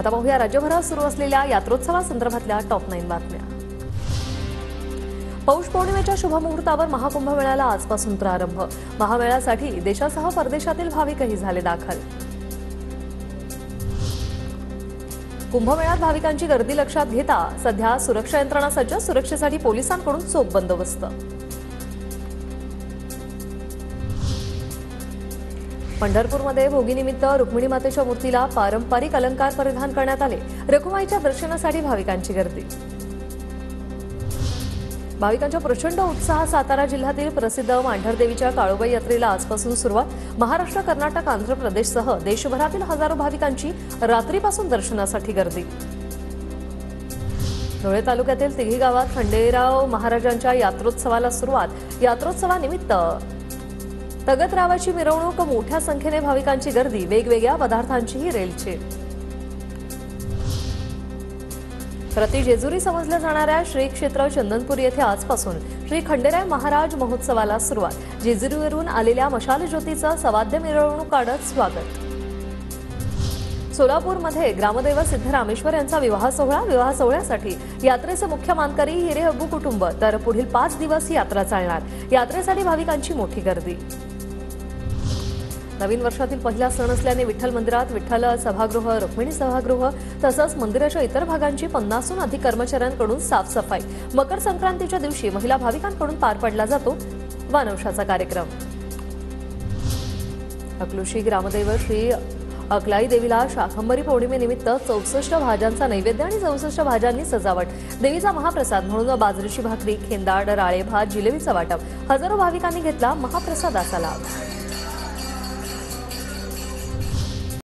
आता पाहूया राज्यभरात सुरू असलेल्या यात्रोत्सवासंदर्भातल्या टॉप 9 बातम्या। पौष पौर्णिमेच्या शुभमुहूर्तावर महाकुंभमेळ्याला आजपासून प्रारंभ। महामेळ्यासाठी देशासह परदेशातील भाविकही झाले दाखल। कुंभमेळ्यात भाविकांची गर्दी लक्षात घेता सध्या सुरक्षा यंत्रणा सज्ज, सुरक्षेसाठी पोलिसांकडून चोख बंदोबस्त। पंढरपूरमध्ये भोगीनिमित्त रुक्मिणी मातेच्या मूर्तीला पारंपरिक अलंकार परिधान करण्यात आले। रखुमाईच्या दर्शनासाठी भाविकांची गर्दी। भाविकांच्या प्रचंड उत्साह। सातारा जिल्ह्यातील प्रसिद्ध मांढरदेवीच्या काळोबाई यात्रेला आजपासून सुरुवात। महाराष्ट्र, कर्नाटक, आंध्र प्रदेशसह देशभरातील हजारो भाविकांची रात्रीपासून दर्शनासाठी गर्दी। धुळे तालुक्यातील तिघी गावात खंडेराव महाराजांच्या यात्रोत्सवाला सुरुवात। यात्रोत्सवानिमित्त तगतरावाची मिरवणूक, मोठ्या संख्येने भाविकांची गर्दी, वेगवेगळ्या पदार्थांचीही रेलचेल। प्रति जेजुरी समजल्या जाणाऱ्या श्री क्षेत्र चंदनपूर येथे आजपासून श्री खंडेराय महाराज महोत्सवाला सुरुवात। जेजुरीवरून आलेल्या मशाल ज्योतीचं सवाद्य मिरवणूक काढत स्वागत। सोलापूरमध्ये ग्रामदैवत सिद्धरामेश्वर यांचा विवाह सोहळा। विवाह सोहळ्यासाठी यात्रेचे मुख्य मानकरी हिरेहब्बू कुटुंब, तर पुढील 5 दिवस ही यात्रा चालणार। यात्रेसाठी भाविकांची मोठी गर्दी। नवीन वर्षातील पहिला सण असल्याने विठ्ठल मंदिरात विठ्ठल सभागृह, रुक्मिणी सभागृह तसंच मंदिराच्या इतर भागांची 50हून अधिक कर्मचाऱ्यांकडून साफसफाई। मकर संक्रांतीच्या दिवशी महिला भाविकांकडून पार पडला जातो वानवशाचा कार्यक्रम। अकलूशी ग्रामदैवत श्री अकलाई देवीला शाकंभरी पौर्णिमेनिमित्त 64 भाज्यांचा नैवेद्य आणि 64 भाज्यांनी सजावट। देवीचा महाप्रसाद म्हणून बाजरीची भाकरी, खेंदाड, राळे भात, जिलेबीचं वाटप। हजारो भाविकांनी घेतला महाप्रसादाचा लाभ।